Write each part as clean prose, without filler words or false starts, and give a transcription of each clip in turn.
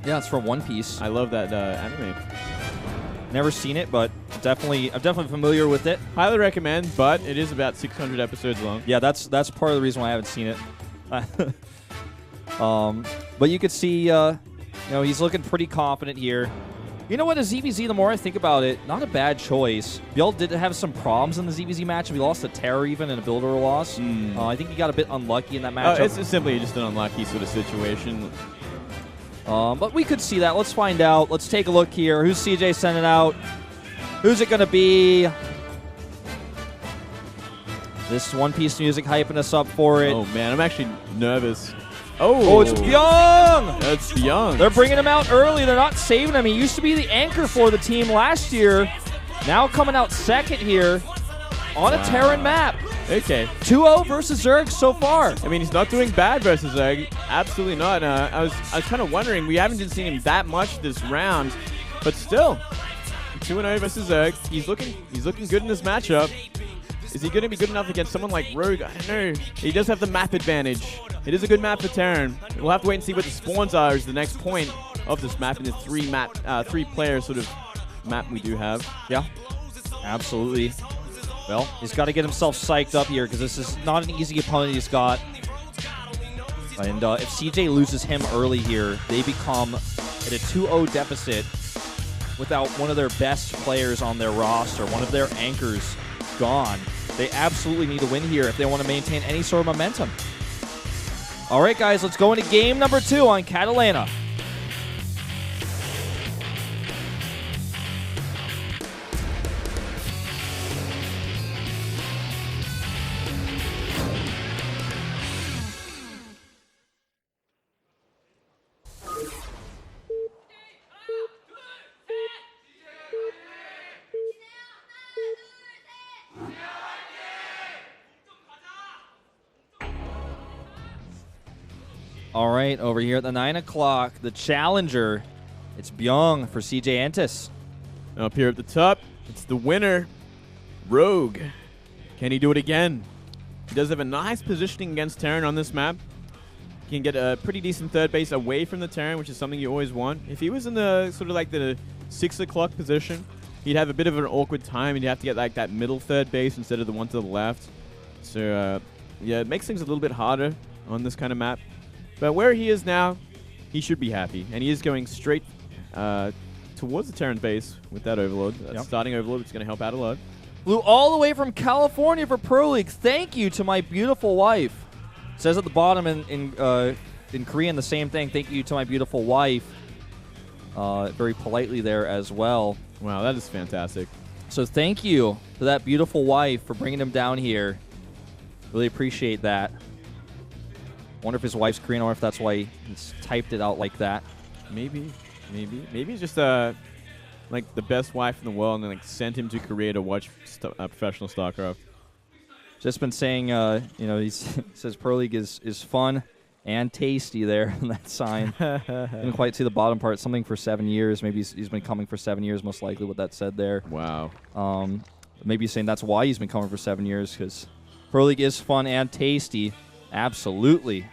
Yeah, it's from One Piece. I love that anime. Never seen it, but I'm definitely familiar with it. Highly recommend, but it is about 600 episodes long. Yeah, that's part of the reason why I haven't seen it. But you could see, he's looking pretty confident here. You know what, a ZVZ, the more I think about it, not a bad choice. Bjorn did have some problems in the ZVZ match. He lost to Terror even in a builder loss. I think he got a bit unlucky in that matchup. It's simply just an unlucky sort of situation. But we could see that. Let's find out. Let's take a look here. Who's CJ sending out? Who's it going to be? This One Piece music hyping us up for it. Oh, man, I'm actually nervous. Oh, it's Bjorn! That's Bjorn. They're bringing him out early. They're not saving him. He used to be the anchor for the team last year. Now coming out second here on a Terran map. Okay. 2-0 versus Zerg so far. I mean, he's not doing bad versus Zerg. Absolutely not. I was kind of wondering. We haven't seen him that much this round, but still, 2-0 versus Zerg. He's looking good in this matchup. Is he going to be good enough against someone like Rogue? I don't know. He does have the map advantage. It is a good map for Terran. We'll have to wait and see what the spawns are is the next point of this map in the three-player sort of map we do have. Yeah, absolutely. Well, he's got to get himself psyched up here because this is not an easy opponent he's got. And if CJ loses him early here, they become at a 2-0 deficit without one of their best players on their roster, one of their anchors gone. They absolutely need to win here if they want to maintain any sort of momentum. All right, guys, let's go into game number 2 on Catallena. All right, over here at the 9 o'clock, the challenger. It's Bjorn for CJ Entis. Up here at the top, it's the winner, Rogue. Can he do it again? He does have a nice positioning against Terran on this map. He can get a pretty decent third base away from the Terran, which is something you always want. If he was in the sort of like the 6 o'clock position, he'd have a bit of an awkward time. He'd have to get like that middle third base instead of the one to the left. So, yeah, it makes things a little bit harder on this kind of map. But where he is now, he should be happy. And he is going straight towards the Terran base with that Overlord. That starting Overlord, which is going to help out a lot. Flew all the way from California for Pro League. Thank you to my beautiful wife. It says at the bottom in Korean the same thing. Thank you to my beautiful wife. Very politely there as well. Wow, that is fantastic. So thank you to that beautiful wife for bringing him down here. Really appreciate that. Wonder if his wife's Korean or if that's why he's typed it out like that. Maybe he's just like the best wife in the world, and then like sent him to Korea to watch professional StarCraft. Just been saying, he says Pro League is fun and tasty there on that sign. Didn't quite see the bottom part. Something for 7 years. Maybe he's been coming for 7 years. Most likely what that said there. Wow. Maybe he's saying that's why he's been coming for 7 years, because Pro League is fun and tasty. Absolutely.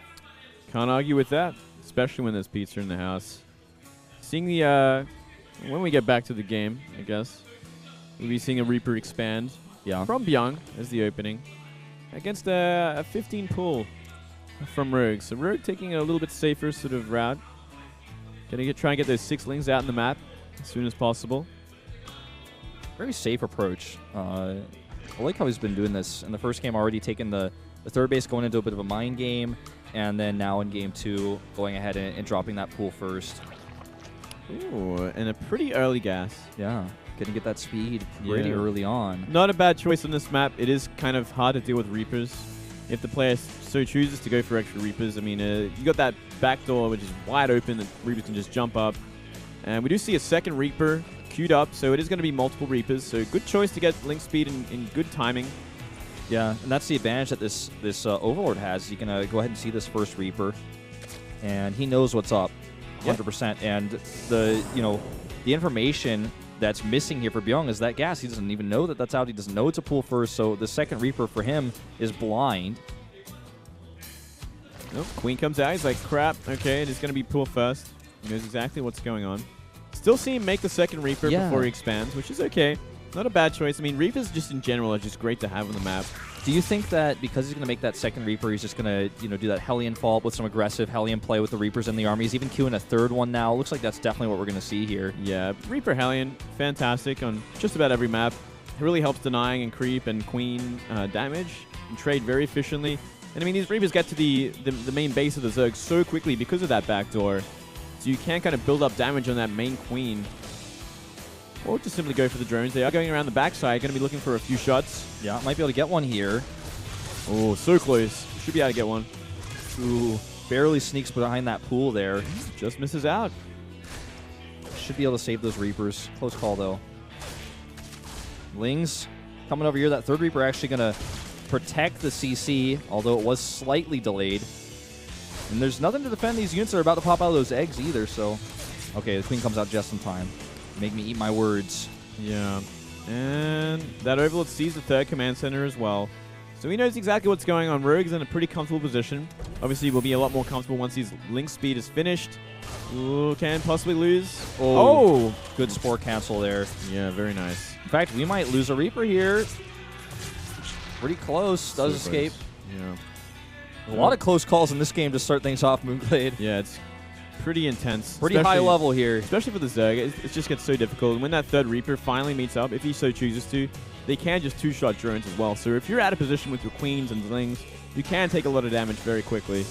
Can't argue with that, especially when there's pizza in the house. Seeing the, when we get back to the game, I guess, we'll be seeing a Reaper expand. Yeah. From Byung as the opening. Against a 15 pull from Rogue. So Rogue taking a little bit safer sort of route. Gonna try and get those 6-lings out in the map as soon as possible. Very safe approach. I like how he's been doing this. In the first game, already taking the third base, going into a bit of a mind game, and then now in game 2, going ahead and dropping that pool first. Ooh, and a pretty early gas. Yeah, gonna get that speed pretty early on. Not a bad choice on this map. It is kind of hard to deal with Reapers. If the player so chooses to go for extra Reapers, I mean, you got that back door which is wide open that Reapers can just jump up. And we do see a second Reaper queued up, so it is going to be multiple Reapers. So good choice to get link speed in good timing. Yeah, and that's the advantage that this Overlord has. You can go ahead and see this first Reaper, and he knows what's up, 100%. And the information that's missing here for Byung is that gas. He doesn't even know that that's out. He doesn't know it's a pool first. So the second Reaper for him is blind. Nope. Queen comes out. He's like, crap. Okay, it is going to be pool first. He knows exactly what's going on. Still see him make the second Reaper before he expands, which is okay. Not a bad choice. I mean, Reapers just in general are just great to have on the map. Do you think that because he's going to make that second Reaper, he's just going to, do that Hellion Fault with some aggressive Hellion play with the Reapers in the army? He's even queuing a third one now. Looks like that's definitely what we're going to see here. Yeah, Reaper Hellion, fantastic on just about every map. It really helps denying and creep and queen damage and trade very efficiently. And I mean, these Reapers get to the main base of the Zerg so quickly because of that backdoor. So you can kind of build up damage on that main queen. Or just simply go for the drones. They are going around the backside, going to be looking for a few shots. Yeah, might be able to get one here. Oh, so close. Should be able to get one. Ooh, barely sneaks behind that pool there. Just misses out. Should be able to save those Reapers. Close call, though. Lings coming over here. That third Reaper actually going to protect the CC, although it was slightly delayed. And there's nothing to defend these units that are about to pop out of those eggs either, so... Okay, the Queen comes out just in time. Make me eat my words. Yeah. And that Overlord sees the third command center as well. So he knows exactly what's going on. Rogue's in a pretty comfortable position. Obviously, we'll be a lot more comfortable once his link speed is finished. Ooh, can possibly lose. Oh, good Spore cancel there. Yeah, very nice. In fact, we might lose a Reaper here. Pretty close. Does escape. Yeah. A lot of close calls in this game to start things off, Moonblade. Yeah, it's pretty intense. Pretty high level here. Especially for the Zerg. It just gets so difficult. And when that third Reaper finally meets up, if he so chooses to, they can just two-shot drones as well. So if you're out of position with your queens and lings, you can take a lot of damage very quickly.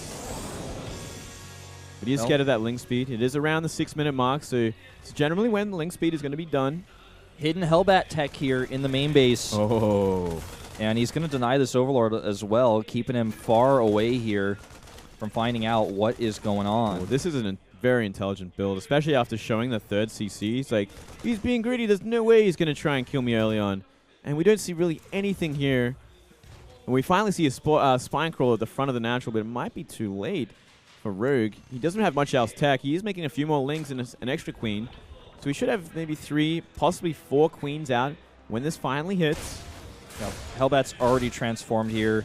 But he is scared of that link speed. It is around the 6-minute mark, so it's generally when the link speed is going to be done. Hidden Hellbat tech here in the main base. Oh. And he's going to deny this Overlord as well, keeping him far away here from finding out what is going on. Oh, this is a very intelligent build, especially after showing the third CC. He's like, he's being greedy. There's no way he's going to try and kill me early on. And we don't see really anything here. And we finally see a spine crawler at the front of the natural, but it might be too late for Rogue. He doesn't have much else tech. He is making a few more lings and an extra queen. So we should have maybe 3, possibly 4 queens out when this finally hits. Yeah, Hellbat's already transformed here.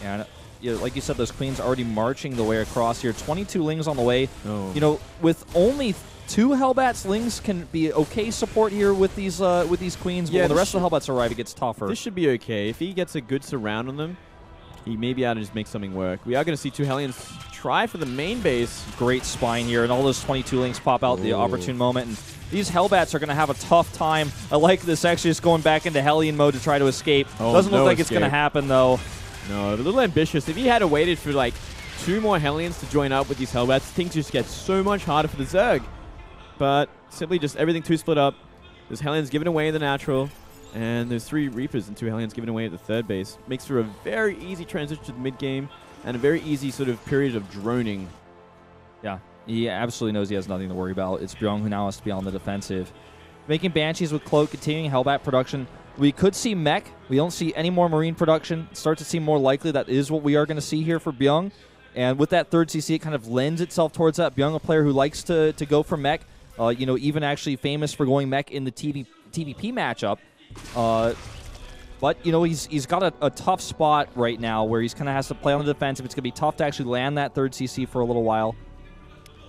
And like you said, those queens already marching the way across here. 22 lings on the way. Oh. With only 2 Hellbats, lings can be okay support here with these queens. But when the rest of the Hellbats arrive, it gets tougher. This should be okay. If he gets a good surround on them, he may be able to just make something work. We are going to see 2 Hellions try for the main base. Great spine here, and all those 22 lings pop out at the opportune moment. And these Hellbats are going to have a tough time. I like this actually just going back into Hellion mode to try to escape. Doesn't look like it's going to happen, though. No, a little ambitious. If he had waited for like 2 more Hellions to join up with these Hellbats, things just get so much harder for the Zerg. But simply just everything 2 split up. There's Hellions given away in the natural, and there's 3 Reapers and 2 Hellions given away at the third base. Makes for a very easy transition to the mid game and a very easy sort of period of droning. Yeah, he absolutely knows he has nothing to worry about. It's Byung who now has to be on the defensive. Making Banshees with Cloak, continuing Hellbat production. We could see Mech. We don't see any more Marine production. It starts to seem more likely that is what we are going to see here for Byung. And with that third CC, it kind of lends itself towards that. Byung, a player who likes to go for Mech. Even actually famous for going Mech in the TVP matchup. But, he's got a tough spot right now where he's kind of has to play on the defensive. It's going to be tough to actually land that third CC for a little while.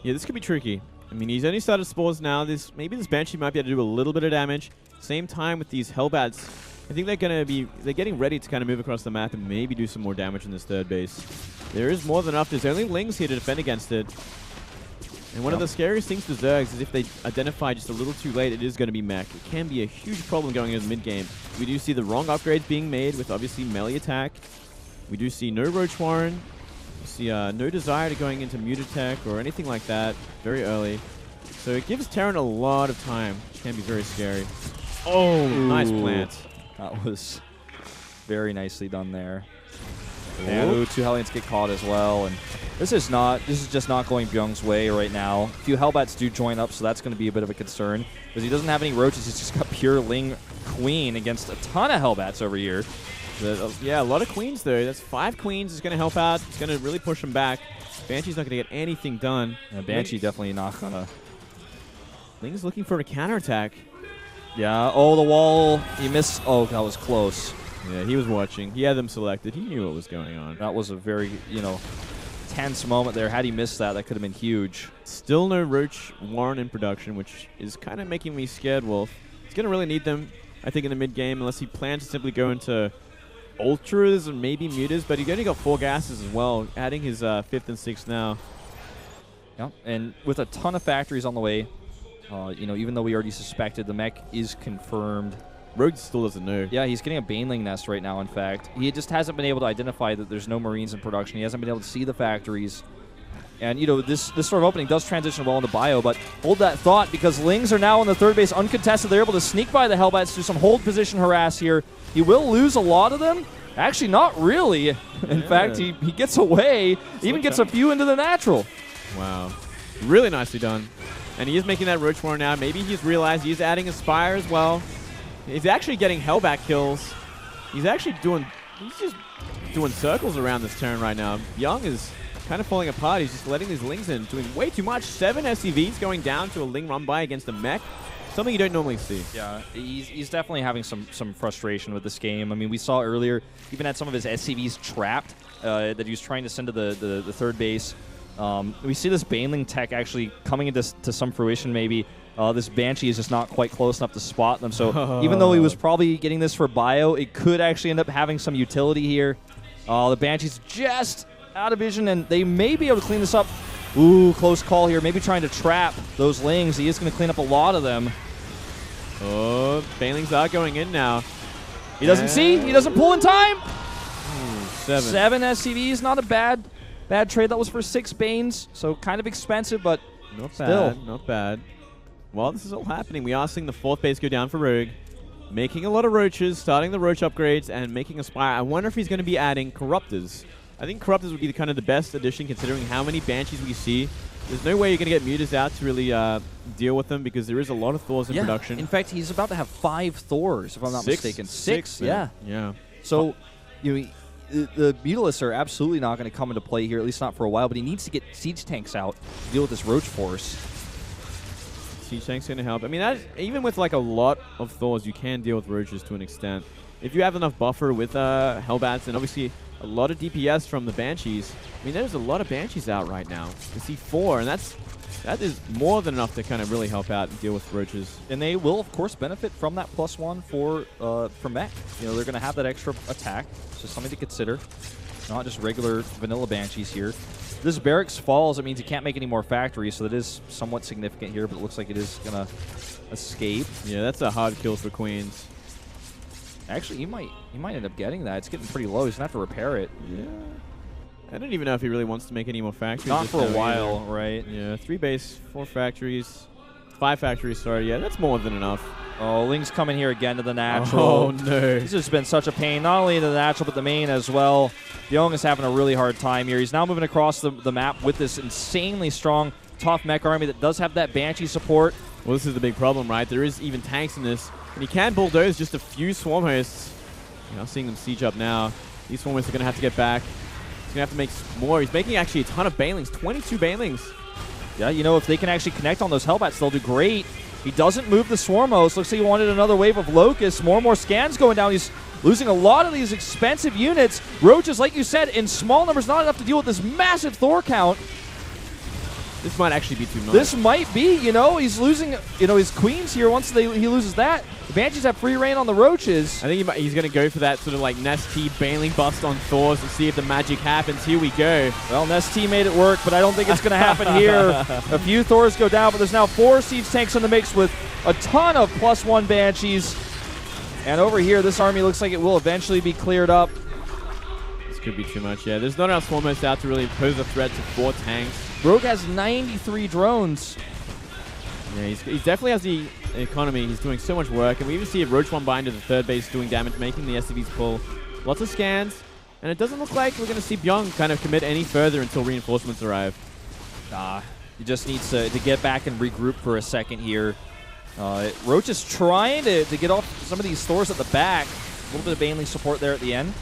Yeah, this could be tricky. I mean, he's only started spores now. Maybe this Banshee might be able to do a little bit of damage. Same time with these Hellbats, I think they're getting ready to kind of move across the map and maybe do some more damage in this third base. There is more than enough. There's only lings here to defend against it. And one of the scariest things for Zergs is if they identify just a little too late, it is going to be mech. It can be a huge problem going into the mid-game. We do see the wrong upgrades being made with obviously melee attack. We do see no Roach Warren. We see no desire to going into mute attack or anything like that very early. So it gives Terran a lot of time. It can be very scary. Oh, nice plant. That was very nicely done there. And 2 Hellions get caught as well, and this is just not going Byung's way right now. A few Hellbats do join up, so that's going to be a bit of a concern because he doesn't have any roaches. He's just got pure Ling Queen against a ton of Hellbats over here. Yeah, a lot of queens though. That's 5 queens is going to help out. It's going to really push him back. Banshee's not going to get anything done. Yeah, Banshee definitely not going to. Ling's looking for a counterattack. Yeah. Oh, the wall. He missed. Oh, that was close. Yeah, he was watching. He had them selected. He knew what was going on. That was a very, tense moment there. Had he missed that, that could have been huge. Still no Roach Warren in production, which is kind of making me scared, Wolf. He's going to really need them, I think, in the mid-game, unless he plans to simply go into Ultras and maybe Mutas, but he only got 4 gases as well, adding his 5th and 6th now. Yeah, and with a ton of factories on the way, you know, even though we already suspected, the mech is confirmed. Rogue still doesn't know. Yeah, he's getting a Baneling nest right now, in fact. He just hasn't been able to identify that there's no Marines in production. He hasn't been able to see the factories. And, you know, this sort of opening does transition well into bio, but hold that thought because Lings are now on the third base uncontested. They're able to sneak by the Hellbats, do some hold position harass here. He will lose a lot of them. Actually, not really. In fact, he gets away, even gets a few into the natural. Wow. Really nicely done. And he is making that Roach Warren now. Maybe he's realized he's adding Aspire as well. He's actually getting Hellbat kills. He's actually just doing circles around this turn right now. Young is kind of falling apart. He's just letting these Lings in, doing way too much. 7 SCVs going down to a Ling run by against a mech. Something you don't normally see. Yeah, he's definitely having some frustration with this game. I mean, we saw earlier, even had some of his SCVs trapped that he was trying to send to the third base. We see this Baneling tech actually coming into some fruition maybe. This Banshee is just not quite close enough to spot them. So even though he was probably getting this for bio, it could actually end up having some utility here. The Banshee's just out of vision, and they may be able to clean this up. Ooh, close call here. Maybe trying to trap those Lings. He is going to clean up a lot of them. Oh, Banelings are going in now. He doesn't see. He doesn't pull in time. 7 SCVs. Not a bad trade. That was for 6 Banes, so kind of expensive, but not still. bad. Not bad. While this is all happening, we are seeing the 4th base go down for Rogue, making a lot of Roaches, starting the Roach upgrades, and making Aspire. I wonder if he's going to be adding Corruptors. I think Corruptors would be kind of the best addition considering how many Banshees we see. There's no way you're going to get Mutas out to really deal with them because there is a lot of Thors in production. In fact, he's about to have 5 Thors, if I'm not mistaken. 6, yeah. Yeah. So, you know, the Mutalisks are absolutely not going to come into play here, at least not for a while, but he needs to get siege tanks out to deal with this Roach force. Siege tank's going to help. I mean, even with like a lot of Thors, you can deal with Roaches to an extent. If you have enough buffer with Hellbats and obviously a lot of DPS from the Banshees. I mean, there's a lot of Banshees out right now. You see 4, and that is more than enough to kind of really help out and deal with Roaches. And they will, of course, benefit from that +1 for mech. You know, they're going to have that extra attack, so something to consider. Not just regular vanilla Banshees here. This Barracks falls. It means you can't make any more factories, so that is somewhat significant here, but it looks like it is going to escape. Yeah, that's a hard kill for Queens. Actually, he might end up getting that. It's getting pretty low. He's going to have to repair it. Yeah. I don't even know if he really wants to make any more factories. Not for a while, right? Yeah, 3 base, 4 factories. 5 factories, sorry. Yeah, that's more than enough. Oh, Ling's coming here again to the natural. Oh, no. This has been such a pain, not only in the natural, but the main as well. Young is having a really hard time here. He's now moving across the map with this insanely strong, tough mech army that does have that Banshee support. Well, this is the big problem, right? There is even tanks in this. And he can bulldoze just a few Swarm Hosts. You know, seeing them siege up now. These Swarm Hosts are going to have to get back. He's going to have to make more. He's making actually a ton of Banelings, 22 Banelings. Yeah, you know, if they can actually connect on those Hellbats, they'll do great. He doesn't move the Swarm Host. Looks like he wanted another wave of Locusts. More and more scans going down. He's losing a lot of these expensive units. Roaches, like you said, in small numbers, not enough to deal with this massive Thor count. This might actually be too much. This might be, you know, he's losing, you know, his Queens here. Once he loses that, the Banshees have free reign on the Roaches. I think he's going to go for that sort of like Nest T Baneling bust on Thors and see if the magic happens. Here we go. Well, Nest T made it work, but I don't think it's going to happen here. A few Thors go down, but there's now 4 siege tanks in the mix with a ton of +1 Banshees. And over here, this army looks like it will eventually be cleared up. This could be too much, yeah. There's not enough Swarm Hosts out to really pose a threat to 4 tanks. Rogue has 93 drones. Yeah, he definitely has the economy. He's doing so much work. And we even see a Roach 1 bind to the third base doing damage, making the SCVs pull. Lots of scans. And it doesn't look like we're going to see Byung kind of commit any further until reinforcements arrive. He just needs to get back and regroup for a second here. Roach is trying to get off some of these Thors at the back. A little bit of Baneling support there at the end.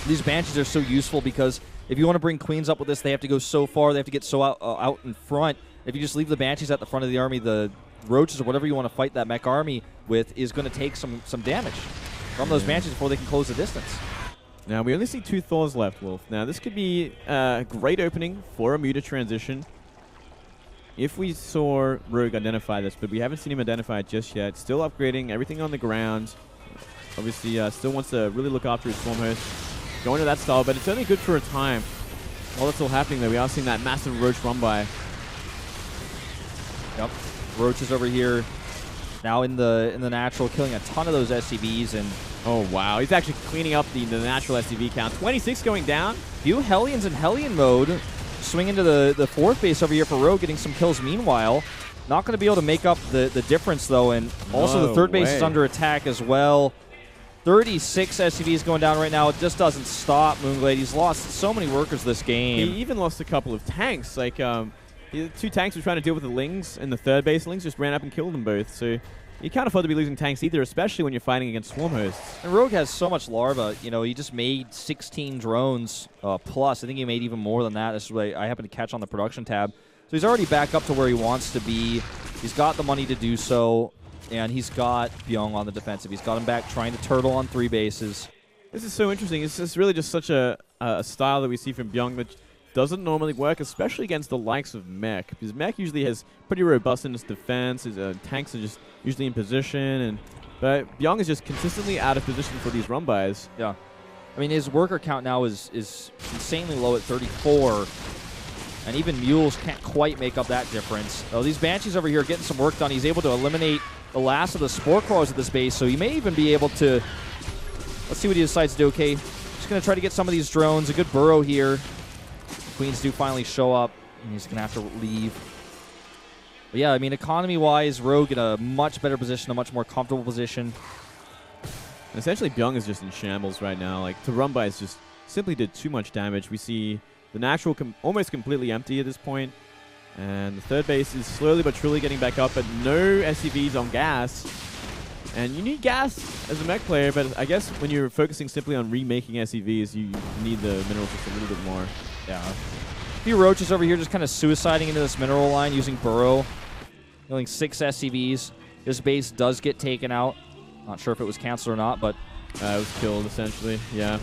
These Banshees are so useful because if you want to bring Queens up with this, they have to go so far. They have to get so out in front. If you just leave the Banshees at the front of the army, the Roaches or whatever you want to fight that mech army with is going to take some damage from those Banshees before they can close the distance. Now, we only see 2 Thors left, Wolf. Now, this could be a great opening for a Muta transition if we saw Rogue identify this, but we haven't seen him identify it just yet. Still upgrading everything on the ground. Obviously, still wants to really look after his Swarm Host. Going to that style, but it's only good for a time. While that's all happening, though, we are seeing that massive Roach run by. Yep. Roach is over here now in the natural, killing a ton of those SCVs, and oh wow, he's actually cleaning up the natural SCV count. 26 going down. Few Hellions in Hellion mode. Swing into the fourth base over here for Rogue, getting some kills meanwhile. Not going to be able to make up the difference, though, and also the third base is under attack as well. 36 SCVs going down right now. It just doesn't stop, Moonglade. He's lost so many workers this game. He even lost a couple of tanks. Like, the 2 tanks were trying to deal with the Lings in the third base. Lings just ran up and killed them both. So you can't afford to be losing tanks either, especially when you're fighting against Swarm Hosts. And Rogue has so much larva. You know, he just made 16 drones plus. I think he made even more than that. This is what I happened to catch on the production tab. So he's already back up to where he wants to be. He's got the money to do so. And he's got Byung on the defensive. He's got him back trying to turtle on 3 bases. This is so interesting. It's just really just such a style that we see from Byung that doesn't normally work, especially against the likes of Mech. Because Mech usually has pretty robust in his defense. His tanks are just usually in position. But Byung is just consistently out of position for these run-bys. Yeah. I mean, his worker count now is insanely low at 34. And even Mules can't quite make up that difference. Oh, these Banshees over here are getting some work done. He's able to eliminate the last of the Spore Crawlers at this base, so he may even be able to... Let's see what he decides to do. Okay, just going to try to get some of these drones. A good burrow here. Queens do finally show up, and he's going to have to leave. But yeah, I mean, economy-wise, Rogue in a much better position, a much more comfortable position. And essentially, Byung is just in shambles right now. Like, to run by is just simply did too much damage. We see the natural almost completely empty at this point. And the third base is slowly but truly getting back up, but no SCVs on gas. And you need gas as a mech player, but I guess when you're focusing simply on remaking SCVs, you need the minerals just a little bit more. Yeah. A few Roaches over here just kind of suiciding into this mineral line using Burrow. Killing 6 SCVs. This base does get taken out. Not sure if it was canceled or not, but... it was killed, essentially. Yeah.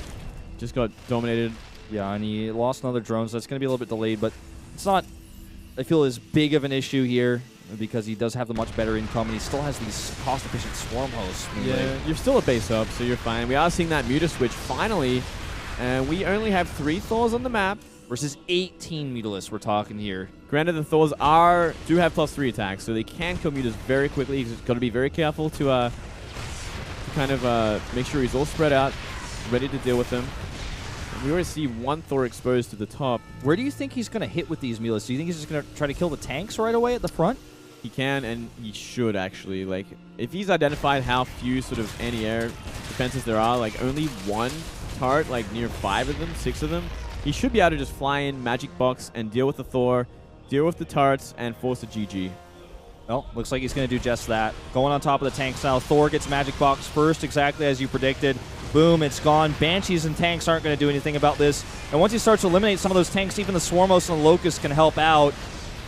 Just got dominated. Yeah, and he lost another drone, so that's going to be a little bit delayed, but it's not... I feel as big of an issue here because he does have the much better income and he still has these cost-efficient Swarm Hosts. Yeah, you're still a base up, so you're fine. We are seeing that Muta switch finally, and we only have 3 Thors on the map. Versus 18 Mutalisks we're talking here. Granted, the Thors do have +3 attacks, so they can kill Mutas very quickly. He's got to be very careful to kind of make sure he's all spread out, ready to deal with them. We already see 1 Thor exposed to the top. Where do you think he's going to hit with these Mutalisks? Do you think he's just going to try to kill the tanks right away at the front? He can, and he should, actually. Like, if he's identified how few sort of anti-air defenses there are, like only 1 turret, like near 5 of them, 6 of them, he should be able to just fly in, Magic Box, and deal with the Thor, deal with the turrets, and force a GG. Well, looks like he's going to do just that. Going on top of the tanks now. Thor gets Magic Box first, exactly as you predicted. Boom, it's gone. Banshees and tanks aren't going to do anything about this. And once he starts to eliminate some of those tanks, even the Swarmos and the Locust can help out.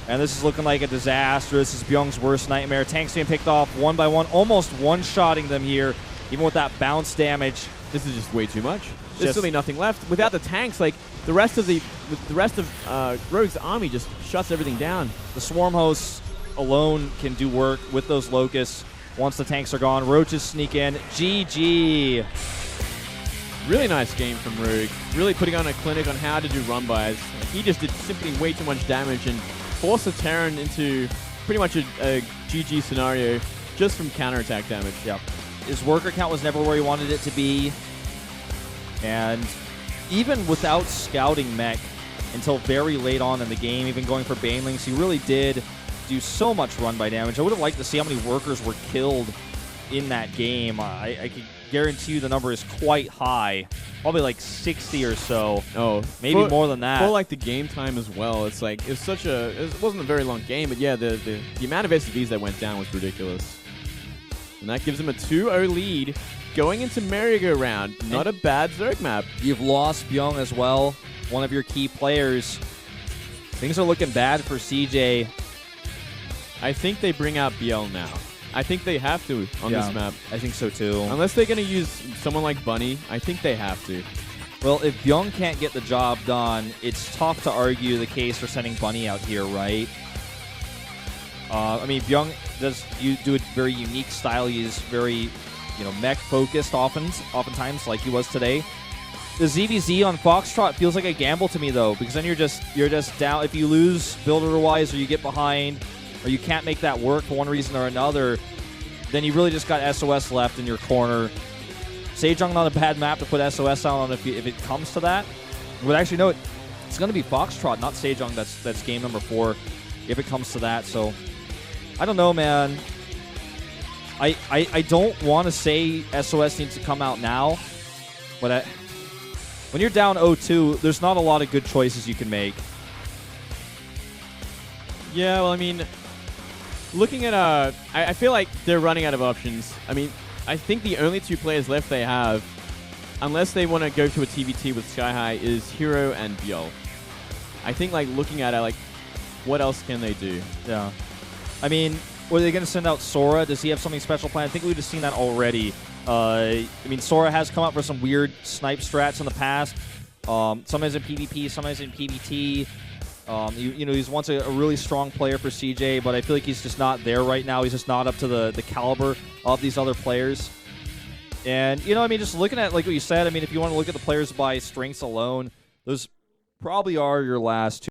And this is looking like a disaster. This is Byung's worst nightmare. Tanks being picked off one by one, almost one-shotting them here, even with that bounce damage. This is just way too much. There's simply nothing left. Without the tanks, like, the rest of Rogue's army just shuts everything down. The Swarm Hosts alone can do work with those Locusts. Once the tanks are gone, Roaches sneak in. GG. Really nice game from Rogue. Really putting on a clinic on how to do run-bys. He just did simply way too much damage and forced the Terran into pretty much a GG scenario just from counterattack damage. Yep. His worker count was never where he wanted it to be. And even without scouting mech until very late on in the game, even going for Banelings, he really did do so much run-by damage. I would have liked to see how many workers were killed in that game. I could guarantee you the number is quite high. Probably like 60 or so. Oh, maybe more than that. For like the game time as well. It's like it wasn't a very long game, but yeah, the amount of SCVs that went down was ridiculous. And that gives him a 2-0 lead going into merry-go-round. Not a bad Zerg map. You've lost Byung as well, one of your key players. Things are looking bad for CJ. I think they bring out BL now. I think they have to on this map. I think so too. Unless they're going to use someone like Bunny, I think they have to. Well, if Byung can't get the job done, it's tough to argue the case for sending Bunny out here, right? I mean, Byung does do a very unique style. He's very, mech focused oftentimes, like he was today. The ZVZ on Foxtrot feels like a gamble to me though, because then you're just down. If you lose builder-wise, or you get behind, or you can't make that work for one reason or another, then you really just got SOS left in your corner. Sejong not a bad map to put SOS out on if it comes to that. But actually, no, it's going to be Foxtrot, not Sejong. That's game number 4 if it comes to that. So I don't know, man. I don't want to say SOS needs to come out now, but when you're down 0-2, there's not a lot of good choices you can make. Yeah, well, I mean, looking at I feel like they're running out of options. I mean, I think the only 2 players left they have, unless they want to go to a TVT with Sky High, is Hero and Byul. I think, like, looking at it, like, what else can they do? Yeah. I mean, were they going to send out Sora? Does he have something special planned? I think we've just seen that already. I mean, Sora has come up with some weird snipe strats in the past. Sometimes in PvP, sometimes in PvT. He's once a really strong player for CJ, but I feel like he's just not there right now. He's just not up to the caliber of these other players. And, I mean, just looking at, like what you said, I mean, if you want to look at the players by strengths alone, those probably are your last 2.